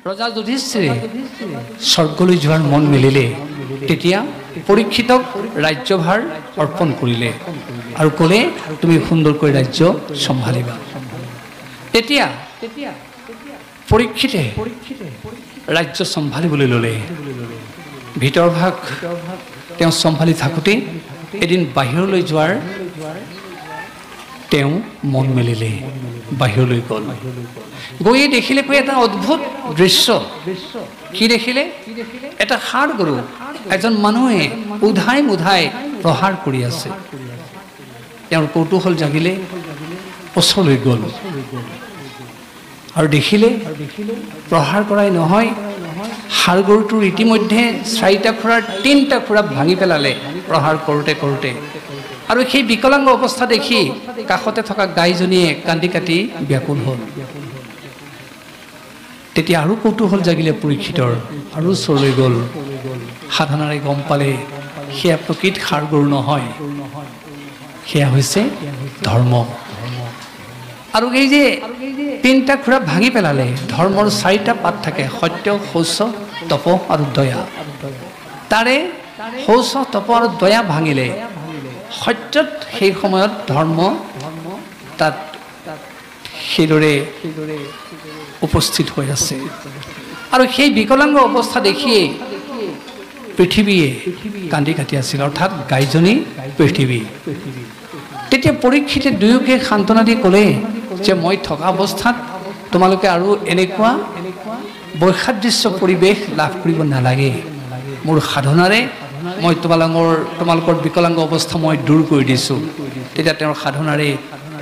ৰজা যুধিষ্ঠিৰে স্বৰ্গলৈ যোৱাৰ মন মেলিলে তেতিয়া পৰীক্ষিতক ৰাজ্যভাৰ অৰ্পণ কৰিলে আৰু ক'লে তুমি সুন্দৰকৈ ৰাজ্য চম্ভালিবা। তেতিয়া পৰীক্ষিতে ৰাজ্য চম্ভালিবলৈ ল'লে। ভিতৰ ভাগ তেওঁ চম্ভালি থাকোঁতে এদিন বাহিৰলৈ যোৱাৰ তেওঁ মন মেলিলে। বাহিৰলৈ গ'ল, গৈয়ে দেখিলে এটা অদ্ভুত দৃশ্য। কি দেখিলে? এটা ষাঁড় গৰু এজন মানুহে উধাই মুধাই প্ৰহাৰ কৰি আছে। তেওঁৰ কৌতূহল জাগিলে, ওচৰলৈ গ'ল আৰু দেখিলে প্ৰহাৰ কৰাই নহয়, ষাঁড় গৰুটোৰ ইতিমধ্যে 4টা খুৰাৰ 3টা খুৰা ভাঙি পেলালে প্ৰহাৰ কৰোঁতে কৰোঁতে। আৰু সেই বিকলাংগ অৱস্থা দেখি কাষতে থকা গাইজনীয়ে কান্দি কাটি ব্যাকুল হ'ল। তেতিয়া আৰু কৌতূহল জাগিলে পৰীক্ষিতৰ, আৰু ওচৰলৈ গ'ল। সাধনাৰে গম পালে সেয়া প্ৰকৃত ষাঁড় গৰু নহয়, সেয়া হৈছে ধৰ্ম। আৰু এই যে 3টা খুৰা ভাঙি পেলালে, ধৰ্মৰ 4টা পাত থাকে, সত্য, শৌচ, তপ আৰু দয়া। তাৰে শৌচ, তপ আৰু দয়া ভাঙিলে। সত্যত সেই সময়ত ধৰ্ম তাত সেইদৰে উপস্থিত হৈ আছে। আৰু সেই বিকলাংগ অৱস্থা দেখিয়ে পৃথিৱীয়ে কান্দি কাটি আছিল, অৰ্থাৎ গাইজনী পৃথিৱী। তেতিয়া পৰীক্ষিতে দুয়োকে সান্তনা দি ক'লে যে মই থকা অৱস্থাত তোমালোকে আৰু এনেকুৱা বৈসাদৃশ্য পৰিৱেশ লাভ কৰিব নালাগে। মোৰ সাধনাৰে মই তোমালোকৰ বিকলাংগ অৱস্থা মই দূৰ কৰি দিছোঁ। তেতিয়া তেওঁৰ সাধনাৰে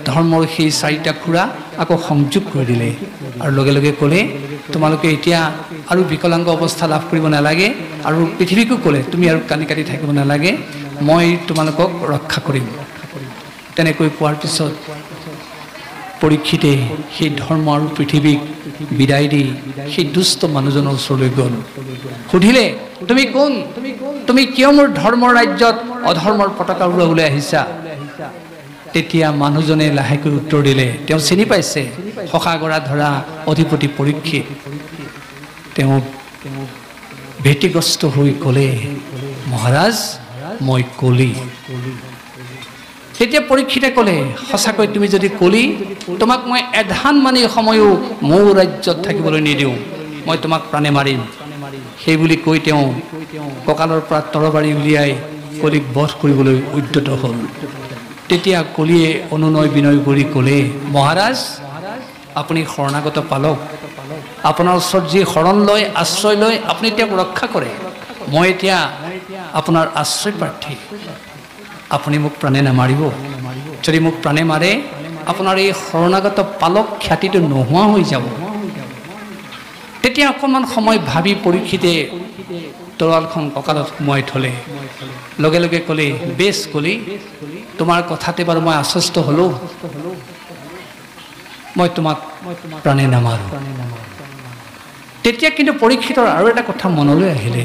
ধৰ্মৰ সেই 4টা খুৰা আকৌ সংযোগ কৰি দিলে আৰু লগে লগে ক'লে তোমালোকে এতিয়া আৰু বিকলাংগ অৱস্থা লাভ কৰিব নালাগে। আৰু পৃথিৱীকো ক'লে তুমি আৰু কান্দি কাটি থাকিব নালাগে, মই তোমালোকক ৰক্ষা কৰিম। তেনেকৈ কোৱাৰ পিছত পৰীক্ষিতে সেই ধৰ্ম আৰু পৃথিৱীক বিদায় দি সেই দুষ্ট মানুহজনৰ ওচৰলৈ গ'ল। সুধিলে তুমি কোন? তুমি কিয় মোৰ ধৰ্মৰ ৰাজ্যত অধৰ্মৰ পতাকা উৰুৱাবলৈ আহিছা? তেতিয়া মানুহজনে লাহেকৈ উত্তৰ দিলে, তেওঁ চিনি পাইছে সখা গৰা ধৰা অধিপতি পৰীক্ষিত। তেওঁ ভীতিগ্ৰস্ত হৈ ক'লে মহাৰাজ মই কলি। তেতিয়া পৰীক্ষিতে ক'লে সঁচাকৈ তুমি যদি কলি, তোমাক মই এধান মানি সময়ো মোৰ ৰাজ্যত থাকিবলৈ নিদিওঁ, মই তোমাক প্ৰাণে মাৰিম। সেই বুলি কৈ তেওঁ কঁকালৰ পৰা তৰবাৰী উলিয়াই কলিক বধ কৰিবলৈ উদ্যত হ'ল। তেতিয়া কলিয়ে অনুনয় বিনয় কৰি ক'লে মহাৰাজ আপুনি শৰণাগত পালক, আপোনাৰ ওচৰত যি শৰণ লয় আশ্ৰয় লয় আপুনি তেওঁক ৰক্ষা কৰে। মই এতিয়া আপোনাৰ আশ্ৰয় প্ৰাৰ্থী, আপুনি মোক প্ৰাণে নামাৰিব। যদি মোক প্ৰাণে মাৰে আপোনাৰ এই শৰণাগত পালক খ্যাতিটো নোহোৱা হৈ যাব। তেতিয়া অকণমান সময় ভাবি পৰীক্ষিতে তৰোৱালখন কঁকালত সোমোৱাই থ'লে। লগে লগে ক'লে বেছ কলি, তোমাৰ কথাতে বাৰু মই আশ্বস্ত হ'লোঁ, মই তোমাক প্ৰাণে নামাৰোঁ। তেতিয়া কিন্তু পৰীক্ষিতৰ আৰু এটা কথা মনলৈ আহিলে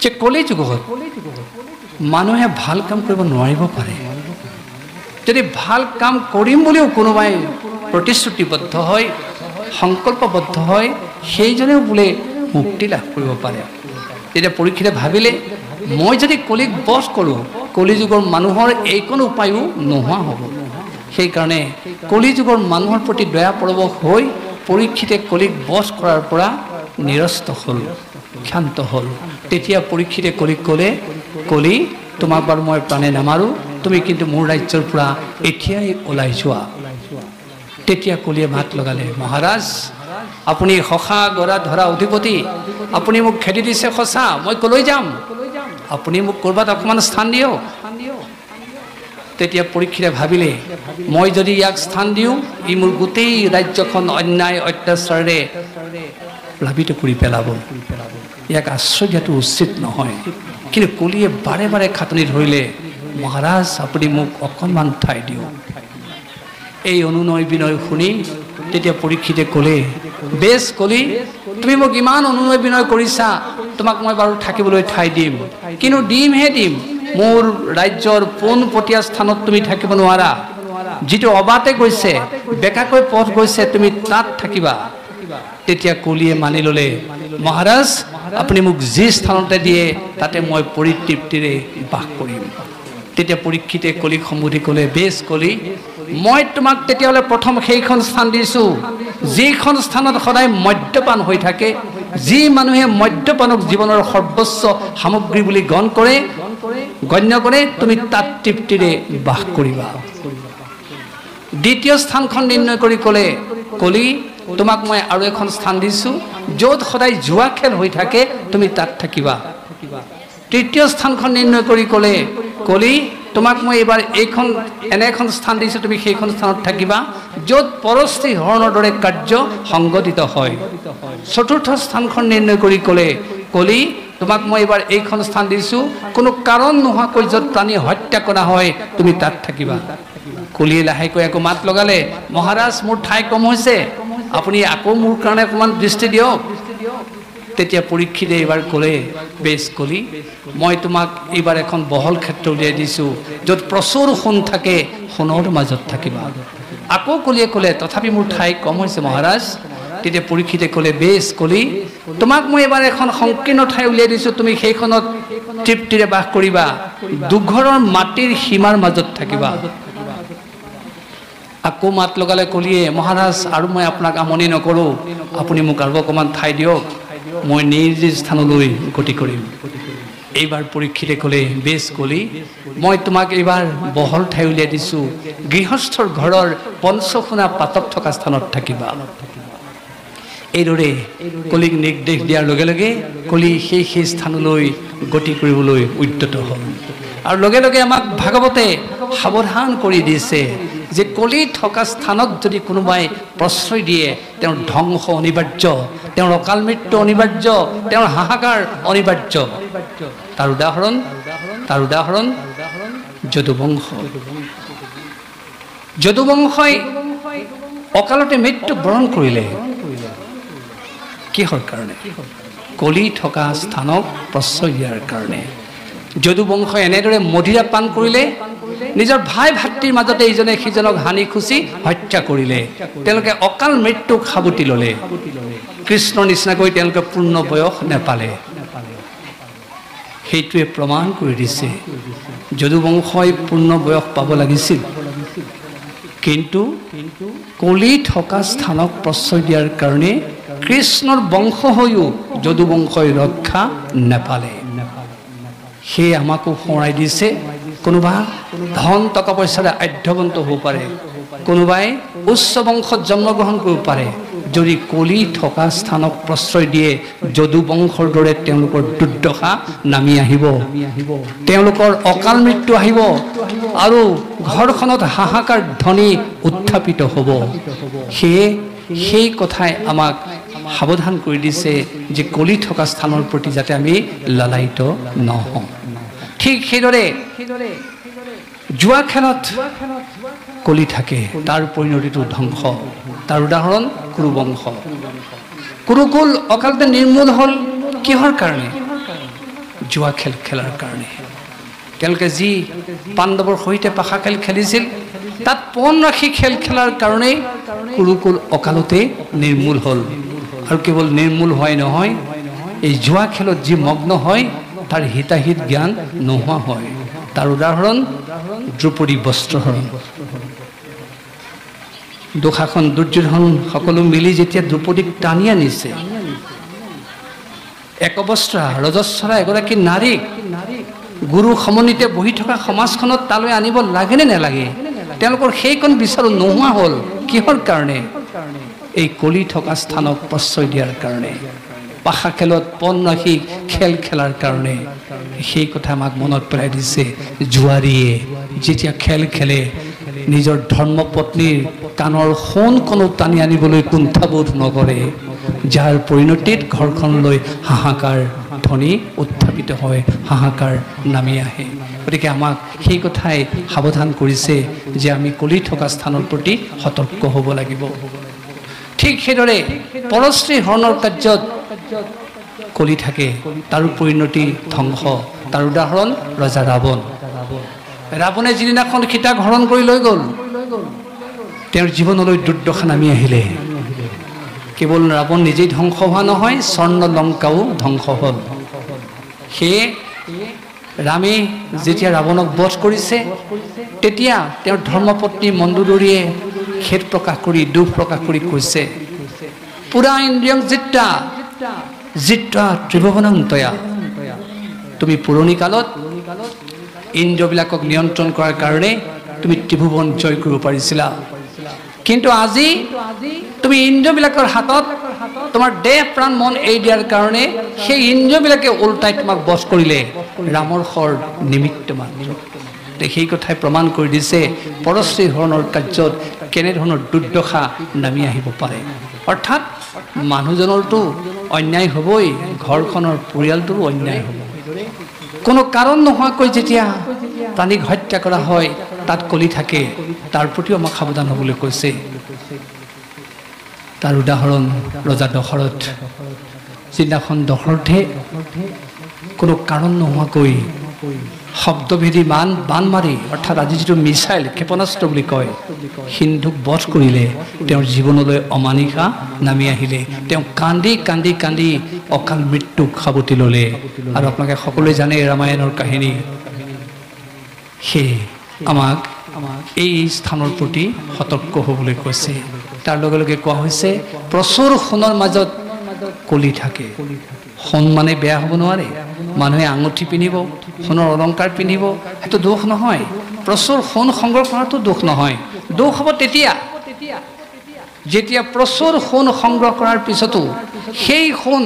যে কলি যুগত মানুহে ভাল কাম কৰিব নোৱাৰিব পাৰে। যদি ভাল কাম কৰিম বুলিও কোনোবাই প্ৰতিশ্ৰুতিবদ্ধ হয়, সংকল্পবদ্ধ হয়, সেইজনেও বোলে মুক্তি লাভ কৰিব পাৰে। তেতিয়া পৰীক্ষিতে ভাবিলে মই যদি কলিক বধ কৰোঁ কলি যুগৰ মানুহৰ এইকণ উপায়ো নোহোৱা হ'ব। সেইকাৰণে কলি যুগৰ মানুহৰ প্ৰতি দয়া পৰৱশ হৈ পৰীক্ষিতে কলিক বধ কৰাৰ পৰা নিৰস্ত হ'ল, ক্ষান্ত হ'ল। তেতিয়া পৰীক্ষিতে কলিক ক'লে কলি তোমাক বাৰু মই প্ৰাণে নামাৰোঁ, তুমি কিন্তু মোৰ ৰাজ্যৰ পৰা এতিয়াই ওলাই যোৱা। তেতিয়া কলিয়ে মাত লগালে মহাৰাজ আপুনি সখা গৰা ধৰা অধিপতি, আপুনি মোক খেদি দিছে সঁচা, মই কলৈ যাম? আপুনি মোক ক'ৰবাত অকণমান স্থান দিয়ক। তেতিয়া পৰীক্ষিতে ভাবিলে মই যদি ইয়াক স্থান দিওঁ ই মোৰ গোটেই ৰাজ্যখন অন্যায় অত্যাচাৰেৰে প্লাবিত কৰি পেলাব, ইয়াক আশ্ৰয় দিয়াটো উচিত নহয়। কিন্তু কলিয়ে বাৰে বাৰে খাটনি ধৰিলে মহাৰাজ আপুনি মোক অকণমান ঠাই দিয়ক। এই অনুনয় বিনয় শুনি তেতিয়া পৰীক্ষিতে ক'লে বেছ কলি, তুমি মোক ইমান অনুনয় বিনয় কৰিছা, তোমাক মই বাৰু থাকিবলৈ ঠাই দিম, কিন্তু দিমহে দিম, মোৰ ৰাজ্যৰ পোনপটীয়া স্থানত তুমি থাকিব নোৱাৰা। যিটো অবাতে গৈছে, বেকাকৈ পথ গৈছে, তুমি তাত থাকিবা। তেতিয়া কলিয়ে মানি ল'লে, মহাৰাজ আপুনি মোক যি স্থানতে দিয়ে তাতে মই পৰিতৃপ্তিৰে বাস কৰিম। তেতিয়া পৰীক্ষিতে কলিক সম্বোধি ক'লে, বেছ কলি, মই তোমাক তেতিয়াহ'লে প্ৰথম সেইখন স্থান দিছোঁ যিখন স্থানত সদায় মদ্যপান হৈ থাকে, যি মানুহে মদ্যপানক জীৱনৰ সৰ্বোচ্চ সামগ্ৰী বুলি গণ্য কৰে, তুমি তাত তৃপ্তিৰে বাস কৰিবা। দ্বিতীয় স্থানখন নিৰ্ণয় কৰি ক'লে, কলি তোমাক মই আৰু এখন স্থান দিছোঁ য'ত সদায় জুৱা খেল হৈ থাকে, তুমি তাত থাকিবা। তৃতীয় স্থানখন নিৰ্ণয় কৰি ক'লে, কলি তোমাক মই এইবাৰ এনে এখন স্থান দিছোঁ, তুমি সেইখন স্থানত থাকিবা য'ত পৰশ্ৰী হৰণৰ দৰে কাৰ্য সংগঠিত হয়। চতুৰ্থ স্থানখন নিৰ্ণয় কৰি ক'লে, কলি তোমাক মই এইবাৰ এইখন স্থান দিছোঁ, কোনো কাৰণ নোহোৱাকৈ য'ত প্ৰাণী হত্যা কৰা হয়, তুমি তাত থাকিবা। কলিয়ে লাহেকৈ আকৌ মাত লগালে, মহাৰাজ মোৰ ঠাই কম হৈছে, আপুনি আকৌ মোৰ কাৰণে অকণমান দৃষ্টি দিয়ক। তেতিয়া পৰীক্ষিতে এইবাৰ ক'লে, বেছ কলি, মই তোমাক এইবাৰ এখন বহল ক্ষেত্ৰ উলিয়াই দিছোঁ য'ত প্ৰচুৰ সোণ থাকে, সোণৰ মাজত থাকিবা। আকৌ কলিয়ে ক'লে, তথাপি মোৰ ঠাই কম হৈছে মহাৰাজ। তেতিয়া পৰীক্ষিতে ক'লে, বেছ কলি, তোমাক মই এইবাৰ এখন সংকীৰ্ণ ঠাই উলিয়াই দিছোঁ, তুমি সেইখনত তৃপ্তিৰে বাস কৰিবা, দুঘৰৰ মাটিৰ সীমাৰ মাজত থাকিবা। আকৌ মাত লগালে কলিয়ে, মহাৰাজ আৰু মই আপোনাক আমনি নকৰোঁ, আপুনি মোক আৰু অকণমান ঠাই দিয়ক, মই নিজ স্থানলৈ গতি কৰিম। এইবাৰ পৰীক্ষিতে ক'লে, বেছ কলি, মই তোমাক এইবাৰ বহল ঠাই উলিয়াই দিছোঁ, গৃহস্থৰ ঘৰৰ পঞ্চসোণা পাতক থকা স্থানত থাকিবা। এইদৰে কলিক নিৰ্দেশ দিয়াৰ লগে লগে কলি সেই স্থানলৈ গতি কৰিবলৈ উদ্যত হ'ল। আৰু লগে লগে আমাক ভাগৱতে সাৱধান কৰি দিছে যে কলি থকা স্থানত যদি কোনোবাই প্ৰশ্ৰয় দিয়ে, তেওঁৰ ধ্বংস অনিবাৰ্য, তেওঁৰ অকাল মৃত্যু অনিবাৰ্য, তেওঁৰ হাহাকাৰ অনিবাৰ্য। তাৰ উদাহৰণ যদুবংশ। যদুবংশই অকালতে মৃত্যু বৰণ কৰিলে। কিহৰ কাৰণে? কলি থকা স্থানক প্ৰশ্ৰয় দিয়াৰ কাৰণে। যদুবংশই এনেদৰে মদিৰা পান কৰিলে, নিজৰ ভাই ভাতৃৰ মাজতে ইজনে সিজনক হানি খুচি হত্যা কৰিলে। তেওঁলোকে অকাল মৃত্যুক সাৱটি ল'লে। কৃষ্ণৰ নিচিনাকৈ তেওঁলোকে পূৰ্ণ বয়স নেপালে। সেইটোৱে প্ৰমাণ কৰি দিছে যদুবংশই পূৰ্ণ বয়স পাব লাগিছিল, কিন্তু কলি থকা স্থানক প্ৰশ্ৰয় দিয়াৰ কাৰণে কৃষ্ণৰ বংশ হৈও যদুবংশই ৰক্ষা নেপালে। সেয়ে আমাকো সোঁৱৰাই দিছে, কোনোবা ধন টকা পইচাৰে আধ্যবন্ত হ'ব পাৰে, কোনোবাই উচ্চ বংশত জন্মগ্ৰহণ কৰিব পাৰে, যদি কলি থকা স্থানক প্ৰশ্ৰয় দিয়ে, যদুবংশৰ দৰে তেওঁলোকৰ দুৰ্দশা নামি আহিব, তেওঁলোকৰ অকাল মৃত্যু আহিব আৰু ঘৰখনত হাহাকাৰ ধ্বনি উত্থাপিত হ'ব। সেয়ে সেই কথাই আমাক সাৱধান কৰি দিছে যে কলি থকা স্থানৰ প্ৰতি যাতে আমি লালায়িত নহওঁ। ঠিক সেইদৰে জুৱা খেলত কলি থাকে, তাৰ পৰিণতিটো ধ্বংস। তাৰ উদাহৰণ কুৰুবংশ। কুৰুকুল অকালতে নিৰ্মূল হ'ল কিহৰ কাৰণে? জুৱা খেল খেলাৰ কাৰণে। তেওঁলোকে যি পাণ্ডৱৰ সৈতে পাশা খেল খেলিছিল, তাত পণ ৰাখি খেল খেলাৰ কাৰণেই কুৰুকুল অকালতে নিৰ্মূল হ'ল। আৰু কেৱল নিৰ্মূল হোৱাই নহয়, এই জুৱা খেলত যি মগ্ন হয় তাৰ হিতাহিত জ্ঞান নোহোৱা হয়। তাৰ উদাহৰণ দ্ৰৌপদী বস্ত্ৰহৰণ। দুঃশাসন দুৰ্যোধন সকলো মিলি যেতিয়া দ্ৰৌপদীক টানি আনিছে, একবস্ত্ৰা ৰজস্বলা এগৰাকী নাৰীক গুৰু সমন্বিতে বহি থকা সমাজখনত তালৈ আনিব লাগেনে নেলাগে? তেওঁলোকৰ সেইকণ বিচাৰো নোহোৱা হ'ল। কিহৰ কাৰণে? এই কলি থকা স্থানক প্ৰশ্ৰয় দিয়াৰ কাৰণে, পাশা খেলত পণ ৰাখি খেল খেলাৰ কাৰণে। সেই কথা আমাক মনত পেলাই দিছে, জুৱাৰীয়ে যেতিয়া খেল খেলে, নিজৰ ধৰ্মপত্নীৰ কাণৰ সোণকণো টানি আনিবলৈ কুণ্ঠাবোধ নকৰে, যাৰ পৰিণতিত ঘৰখনলৈ হাহাকাৰ ধ্বনি উত্থাপিত হয়, হাহাকাৰ নামি আহে। গতিকে আমাক সেই কথাই সাৱধান কৰিছে যে আমি কলি থকা স্থানৰ প্ৰতি সতৰ্ক হ'ব লাগিব। ঠিক সেইদৰে পৰশ্ৰী হৰণৰ কাৰ্যত কলি থাকে, তাৰ পৰিণতি ধ্বংস। তাৰ উদাহৰণ ৰজা ৰাৱণ। ৰাৱণে যিদিনাখন সীতাক হৰণ কৰি লৈ গ'ল, তেওঁৰ জীৱনলৈ দুৰ্দশা নামি আহিলে কেৱল ৰাৱণ নিজেই ধ্বংস হোৱা নহয় স্বৰ্ণ লংকাও ধ্বংস হ'ল সেয়ে ৰামে যেতিয়া ৰাৱণক বধ কৰিছে তেতিয়া তেওঁৰ ধৰ্মপত্নী মণ্ডোদৰীয়ে খেদ প্ৰকাশ কৰি দুখ প্ৰকাশ কৰি কৈছে পুৰা ইন্দ্ৰিয়ং জিত্তা জিত্তা ত্ৰিভুৱনং তয়া তুমি পুৰণি কালত ইন্দ্ৰিয়বিলাকক নিয়ন্ত্ৰণ কৰাৰ কাৰণে তুমি ত্ৰিভুৱন জয় কৰিব পাৰিছিলা কিন্তু আজি তুমি ইন্দ্ৰিয়বিলাকৰ হাতত তোমাৰ দেহ প্ৰাণ মন এৰি দিয়াৰ কাৰণে সেই ইন্দ্ৰিয়বিলাকে উল্টাই তোমাক বধ কৰিলে ৰামৰ খৰ নিমিত্ত মাত্ৰ সেই কথাই প্ৰমাণ কৰি দিছে পৰশ্ৰী ধৰণৰ কাৰ্যত কেনেধৰণৰ দুৰ্দশা নামি আহিব পাৰে অৰ্থাৎ মানুহজনৰতো অন্যায় হ'বই ঘৰখনৰ পৰিয়ালটোৰো অন্যায় হ'ব কোনো কাৰণ নোহোৱাকৈ যেতিয়া প্ৰাণীক হত্যা কৰা হয় তাত কলি থাকে তাৰ প্ৰতিও আমাক সাৱধান হ'বলৈ কৈছে তাৰ উদাহৰণ ৰজা দশৰথ যিদিনাখন দশৰথে কোনো কাৰণ নোহোৱাকৈ শব্দভেদী বান মাৰি অৰ্থাৎ আজি যিটো মিছাইল ক্ষেপণাস্ত্ৰ বুলি কয় সিন্ধুক বধ কৰিলে তেওঁৰ জীৱনলৈ অমানিশা নামি আহিলে তেওঁ কান্দি কান্দি কান্দি অকাল মৃত্যুক সাৱটি ল'লে আৰু আপোনালোকে সকলোৱে জানে ৰামায়ণৰ কাহিনী সেয়ে আমাক এই স্থানৰ প্ৰতি সতৰ্ক হ'বলৈ কৈছে তাৰ লগে লগে কোৱা হৈছে প্ৰচুৰ সোণৰ মাজত কলি থাকে সোণ মানে বেয়া হ'ব নোৱাৰে মানুহে আঙুঠি পিন্ধিব সোণৰ অলংকাৰ পিন্ধিব সেইটো দোষ নহয় প্ৰচুৰ সোণ সংগ্ৰহ কৰাটো দোষ নহয় দোষ হ'ব তেতিয়া যেতিয়া প্ৰচুৰ সোণ সংগ্ৰহ কৰাৰ পিছতো সেই সোণ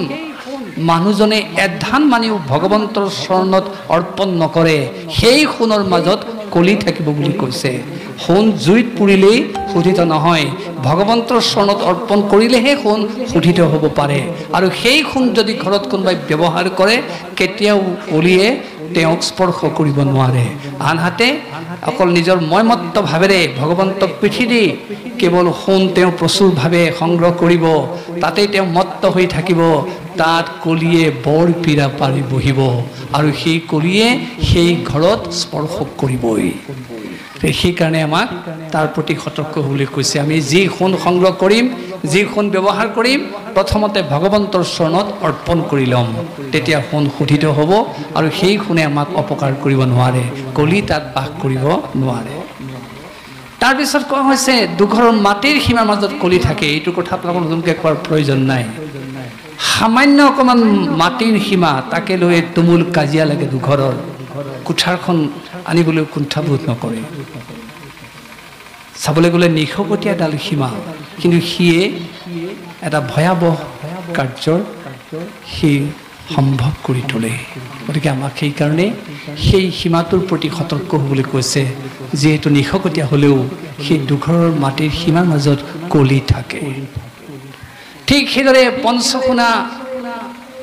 মানুহজনে এধান মানিও ভগৱন্তৰ চৰণত অৰ্পণ নকৰে সেই সোণৰ মাজত কলি থাকিব বুলি কৈছে সোণ জুইত পুৰিলেই শোধিত নহয় ভগৱন্তৰ চৰণত অৰ্পণ কৰিলেহে সোণ শোধিত হ'ব পাৰে আৰু সেই সোণ যদি ঘৰত কোনোবাই ব্যৱহাৰ কৰে কেতিয়াও কলিয়ে তেওঁক স্পৰ্শ কৰিব নোৱাৰে আনহাতে অকল নিজৰ মৈমত্ত ভাৱেৰে ভগৱন্তক পিঠি দি কেৱল সোণ তেওঁ প্ৰচুৰভাৱে সংগ্ৰহ কৰিব তাতেই তেওঁ মত্ত হৈ থাকিব তাত কলিয়ে বৰ পীড়া পাৰি বহিব আৰু সেই কলিয়ে সেই ঘৰত স্পৰ্শ কৰিবই সেইকাৰণে আমাক তাৰ প্ৰতি সতৰ্ক হ'বলৈ কৈছে আমি যি সোণ সংগ্ৰহ কৰিম যি সোণ ব্যৱহাৰ কৰিম প্ৰথমতে ভগৱন্তৰ চৰণত অৰ্পণ কৰি ল'ম তেতিয়া সোণ শোধিত হ'ব আৰু সেই সোণে আমাক অপকাৰ কৰিব নোৱাৰে কলি তাত বাস কৰিব নোৱাৰে তাৰপিছত কোৱা হৈছে দুঘৰৰ মাটিৰ সীমাৰ মাজত কলি থাকে এইটো কথা আপোনালোকক নতুনকৈ কোৱাৰ প্ৰয়োজন নাই সামান্য অকণমান মাটিৰ সীমা তাকে লৈ তুমুল কাজিয়া লাগে দুঘৰৰ কুঠাৰখন আনিবলৈ কুণ্ঠাবোধ নকৰে চাবলৈ গ'লে নিশকটীয়া ডাল সীমা কিন্তু সিয়ে এটা ভয়াৱহ কাৰ্যৰ সি সম্ভৱ কৰি তোলে গতিকে আমাক সেইকাৰণে সেই সীমাটোৰ প্ৰতি সতৰ্ক হ'বলৈ কৈছে যিহেতু নিশকটীয়া হ'লেও সেই দুঘৰৰ মাটিৰ সীমাৰ মাজত কলি থাকে ঠিক সেইদৰে পঞ্চসোণা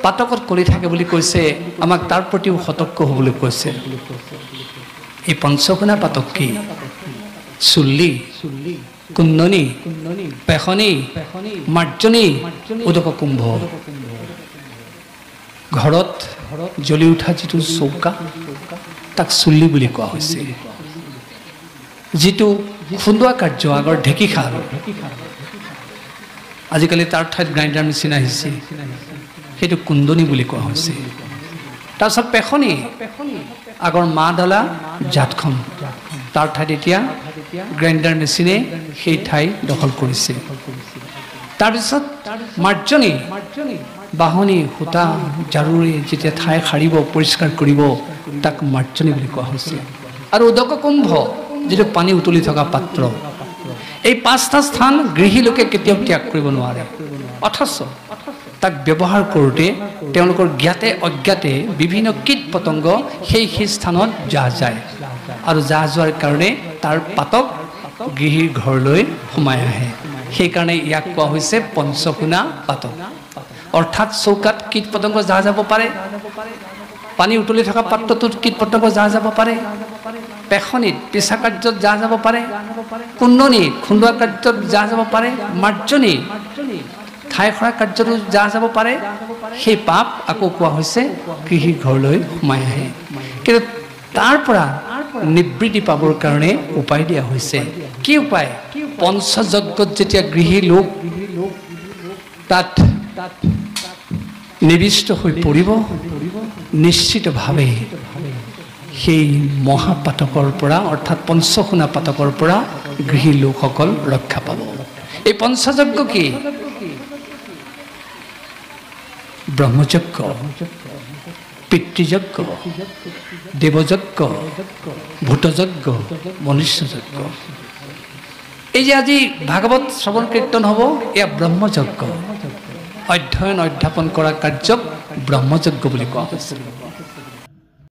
পাতকত কলি থাকে বুলি কৈছে আমাক তাৰ প্ৰতিও সতৰ্ক হ'বলৈ কৈছে এই পঞ্চসোণা পাতক কি চুল্লি কুন্দনী পেখনি মাৰ্জনী উদক কুম্ভ ঘৰত জ্বলি উঠা যিটো চৌকা তাক চুল্লি বুলি কোৱা হৈছে যিটো খুন্দোৱা কাৰ্য আগৰ ঢেঁকীশাল আজিকালি তাৰ ঠাইত গ্ৰাইণ্ডাৰ মেচিন আহিছে সেইটো কুন্দনী বুলি কোৱা হৈছে তাৰপিছত পেখনি আগৰ মা ডলা জাতখন তাৰ ঠাইত এতিয়া গ্ৰাইণ্ডাৰ মেচিনে সেই ঠাই দখল কৰিছে তাৰপিছত মাৰ্জনী বাহনী সূতা জাৰুৰে যেতিয়া ঠাই সাৰিব পৰিষ্কাৰ কৰিব তাক মাৰ্জনী বুলি কোৱা হৈছে আৰু উদক কুম্ভ যিটো পানী উতলি থকা পাত্ৰ এই পাঁচটা স্থান গৃহী লোকে কেতিয়াও ত্যাগ কৰিব নোৱাৰে অথচ তাক ব্যৱহাৰ কৰোঁতে তেওঁলোকৰ জ্ঞাতে অজ্ঞাতে বিভিন্ন কীট পতংগ সেই স্থানত যা যায় আৰু যা যোৱাৰ কাৰণে তাৰ পাতক গৃহীৰ ঘৰলৈ সোমাই আহে সেইকাৰণে ইয়াক কোৱা হৈছে পঞ্চসোণা পাতক অৰ্থাৎ চৌকাত কীট পতংগ যা যাব পাৰে পানী উতলি থকা পাত্ৰটোত কীট পতংগ যা যাব পাৰে পেখনিত পিছা কাৰ্যত যা যাব পাৰে কুন্দনীত খুন্দোৱা কাৰ্যত যা যাব পাৰে মাৰ্জনী ঠাই সৰা কাৰ্যতো যা যাব পাৰে সেই পাপ আকৌ কোৱা হৈছে কৃষিৰ ঘৰলৈ সোমাই আহে কিন্তু তাৰ পৰা নিবৃত্তি পাবৰ কাৰণে উপায় দিয়া হৈছে কি উপায়? পঞ্চযজ্ঞত যেতিয়া গৃহী লোক তাত নিবিষ্ট হৈ পৰিব, নিশ্চিতভাৱে সেই মহাপাতকৰ পৰা অৰ্থাৎ পঞ্চসোণা পাতকৰ পৰা গৃহী লোকসকল ৰক্ষা পাব। এই পঞ্চযজ্ঞ কি? ব্ৰহ্মযজ্ঞ, পিতৃযজ্ঞ, দেৱযজ্ঞ, ভূতযজ্ঞ, মনুষ্যযজ্ঞ। এই যে আজি ভাগৱত শ্ৰৱণ কীৰ্তন হ'ব, এয়া ব্ৰহ্মযজ্ঞ। অধ্যয়ন অধ্যাপন কৰা কাৰ্যক ব্ৰহ্মযজ্ঞ বুলি কোৱা হৈছে।